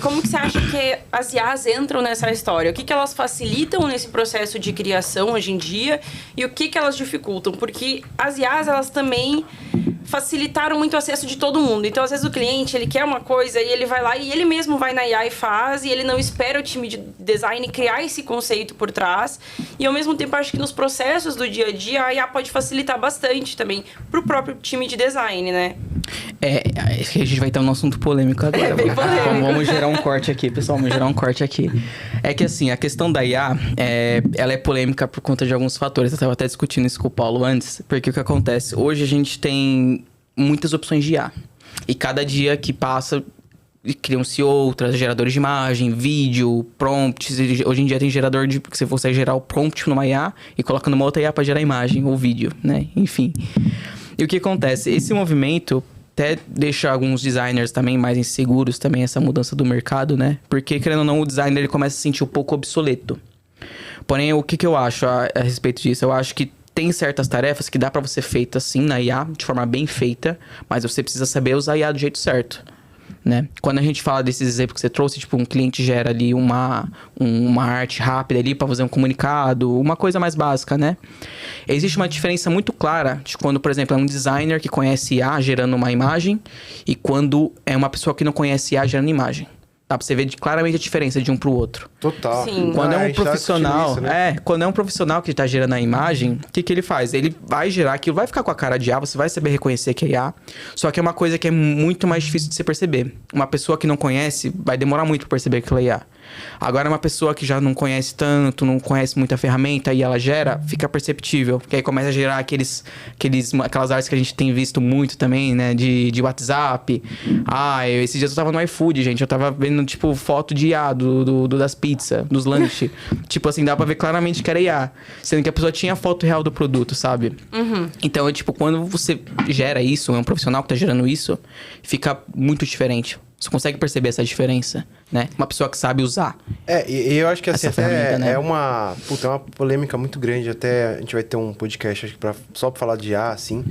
como que você acha que as IAs entram nessa história? O que elas facilitam nesse processo de criação hoje em dia e o que elas dificultam? Porque as IAs, elas também facilitaram muito o acesso de todo mundo. Então, às vezes, o cliente, ele quer uma coisa e ele vai lá e ele mesmo vai na IA e faz, e ele não espera o time de design criar esse conceito por trás. E, ao mesmo tempo, acho que nos processos do dia a dia, a IA pode facilitar bastante também pro próprio time de design, né? Acho que a gente vai ter um assunto polêmico agora. Bem polêmico. Vamos gerar um corte aqui, pessoal. Vamos gerar um corte aqui. É que, assim, a questão da IA, ela é polêmica por conta de alguns fatores. Eu estava até discutindo isso com o Paulo antes, porque o que acontece? Hoje a gente tem muitas opções de IA. E cada dia que passa, criam-se outras, geradores de imagem, vídeo, prompts. Hoje em dia tem gerador de... que você consegue gerar o prompt numa IA e coloca numa outra IA para gerar imagem ou vídeo, né? Enfim. E o que acontece? Esse movimento até deixa alguns designers também mais inseguros também, essa mudança do mercado, né? Porque, querendo ou não, o designer ele começa a se sentir um pouco obsoleto. Porém, o que eu acho a respeito disso? Eu acho que tem certas tarefas que dá pra você feita assim na IA, de forma bem feita, mas você precisa saber usar a IA do jeito certo, né? Quando a gente fala desses exemplos que você trouxe, tipo, um cliente gera ali uma arte rápida ali pra fazer um comunicado, uma coisa mais básica, né? Existe uma diferença muito clara de quando, por exemplo, é um designer que conhece IA gerando uma imagem e quando é uma pessoa que não conhece IA gerando imagem. Dá pra você ver claramente a diferença de um pro outro. Total. Sim. Quando é um a gente profissional, isso, né? quando é um profissional que tá gerando a imagem, o que ele faz? Ele vai gerar aquilo, vai ficar com a cara de IA, você vai saber reconhecer que é IA, só que é uma coisa que é muito mais difícil de você perceber. Uma pessoa que não conhece, vai demorar muito pra perceber que é IA. Agora, uma pessoa que já não conhece tanto, não conhece muita ferramenta e ela gera, fica perceptível. Porque aí começa a gerar aquelas artes que a gente tem visto muito também, né? De WhatsApp. Esses dias eu tava no iFood, gente. Eu tava vendo, tipo, foto de IA das pizzas, dos lanches. Tipo assim, dá pra ver claramente que era IA. Sendo que a pessoa tinha a foto real do produto, sabe? Uhum. Então, tipo, quando você gera isso, é um profissional que tá gerando isso, fica muito diferente. Você consegue perceber essa diferença, né? Uma pessoa que sabe usar. E eu acho que assim, até né? é uma polêmica muito grande. Até a gente vai ter um podcast, acho que só pra falar de IA, assim.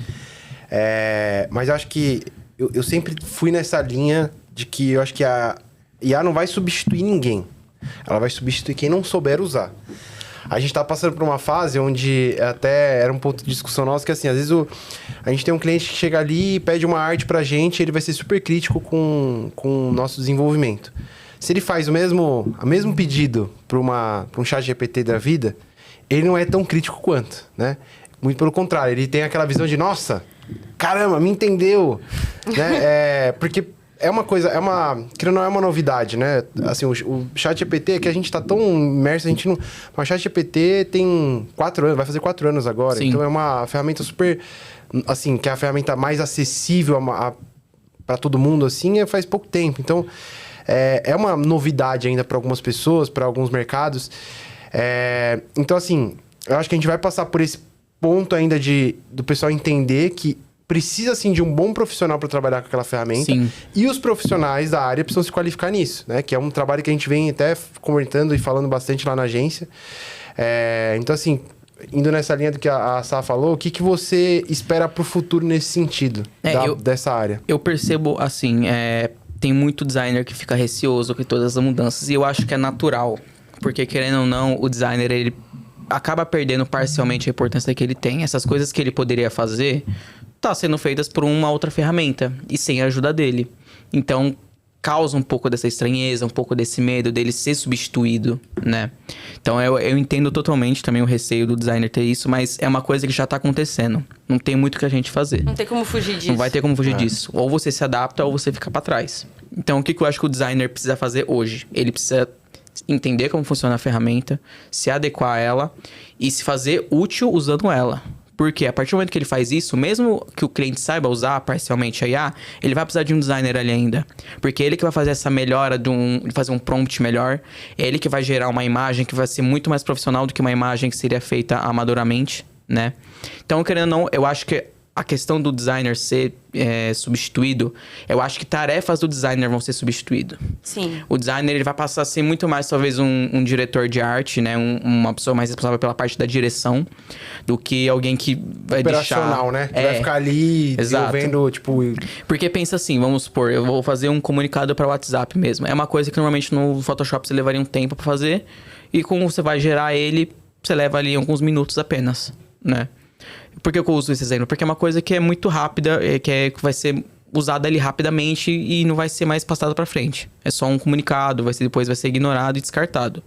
Mas eu acho que eu sempre fui nessa linha de que eu acho que a IA não vai substituir ninguém. Ela vai substituir quem não souber usar. A gente tá passando por uma fase onde até era um ponto de discussão nosso que assim, às vezes a gente tem um cliente que chega ali e pede uma arte pra gente, ele vai ser super crítico com o nosso desenvolvimento. Se ele faz o mesmo pedido pra um chat GPT da vida, ele não é tão crítico quanto, né? Muito pelo contrário, ele tem aquela visão de, nossa, caramba, me entendeu, né? Porque é uma coisa, que não é uma novidade, né? Assim, o ChatGPT é que a gente tá tão imerso, a gente não... Mas o ChatGPT tem 4 anos, vai fazer 4 anos agora. Sim. Então é uma ferramenta super... Assim, que é a ferramenta mais acessível para todo mundo, assim, faz pouco tempo. Então, é uma novidade ainda para algumas pessoas, para alguns mercados. Então, assim, eu acho que a gente vai passar por esse ponto ainda do pessoal entender que precisa, sim, de um bom profissional para trabalhar com aquela ferramenta. Sim. E os profissionais da área precisam se qualificar nisso, né? Que é um trabalho que a gente vem até comentando e falando bastante lá na agência. Então, assim, indo nessa linha do que a Sá falou, o que você espera para o futuro nesse sentido dessa área? Eu percebo, assim, tem muito designer que fica receoso com todas as mudanças. E eu acho que é natural. Porque, querendo ou não, o designer, ele acaba perdendo parcialmente a importância que ele tem. Essas coisas que ele poderia fazer tá sendo feitas por uma outra ferramenta e sem a ajuda dele. Então, causa um pouco dessa estranheza, um pouco desse medo dele ser substituído, né? Então, eu entendo totalmente também o receio do designer ter isso, mas é uma coisa que já tá acontecendo. Não tem muito o que a gente fazer. Não tem como fugir disso. Não vai ter como fugir disso. Ou você se adapta ou você fica pra trás. Então, o que eu acho que o designer precisa fazer hoje? Ele precisa entender como funciona a ferramenta, se adequar a ela e se fazer útil usando ela. Porque a partir do momento que ele faz isso, mesmo que o cliente saiba usar parcialmente a IA, ele vai precisar de um designer ali ainda. Porque é ele que vai fazer essa melhora de fazer um prompt melhor. É ele que vai gerar uma imagem que vai ser muito mais profissional do que uma imagem que seria feita amadoramente, né? Então, querendo ou não, eu acho que a questão do designer ser substituído, eu acho que tarefas do designer vão ser substituídas. Sim. O designer ele vai passar a ser muito mais, talvez, um diretor de arte, né? Uma pessoa mais responsável pela parte da direção, do que alguém que vai operacional, deixar... né? Que vai ficar ali desenvolvendo, tipo... Porque pensa assim, vamos supor, eu vou fazer um comunicado para o WhatsApp mesmo. É uma coisa que normalmente no Photoshop você levaria um tempo para fazer, e como você vai gerar ele, você leva ali alguns minutos apenas, né? Por que eu uso esse exemplo? Porque é uma coisa que é muito rápida, que vai ser usada ali rapidamente e não vai ser mais passada para frente. É só um comunicado, depois vai ser ignorado e descartado.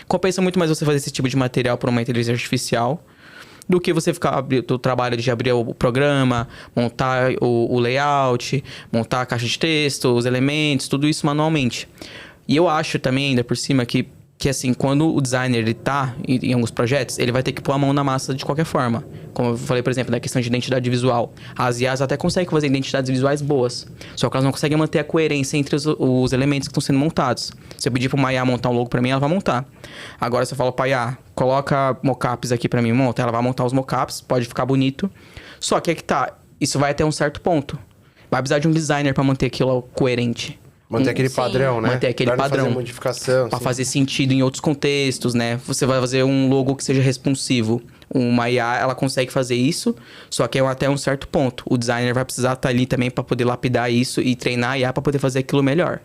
Compensa muito mais você fazer esse tipo de material por uma inteligência artificial do que você ficar o trabalho de abrir o programa, montar o layout, montar a caixa de texto, os elementos, tudo isso manualmente. E eu acho também, ainda por cima, que assim, quando o designer ele tá em alguns projetos, ele vai ter que pôr a mão na massa de qualquer forma. Como eu falei, por exemplo, na questão de identidade visual. As IAs até conseguem fazer identidades visuais boas, só que elas não conseguem manter a coerência entre os elementos que estão sendo montados. Se eu pedir para uma IA montar um logo para mim, ela vai montar. Agora, se eu falo para IA, coloca mockups aqui para mim, monta, ela vai montar os mockups, pode ficar bonito. Só que é que tá, isso vai até um certo ponto. Vai precisar de um designer para manter aquilo coerente. Manter aquele padrão, né? Manter aquele pra não padrão. fazer modificação. Pra fazer sentido em outros contextos, né? Você vai fazer um logo que seja responsivo. Uma IA, ela consegue fazer isso, só que é até um certo ponto. O designer vai precisar estar ali também para poder lapidar isso e treinar a IA para poder fazer aquilo melhor.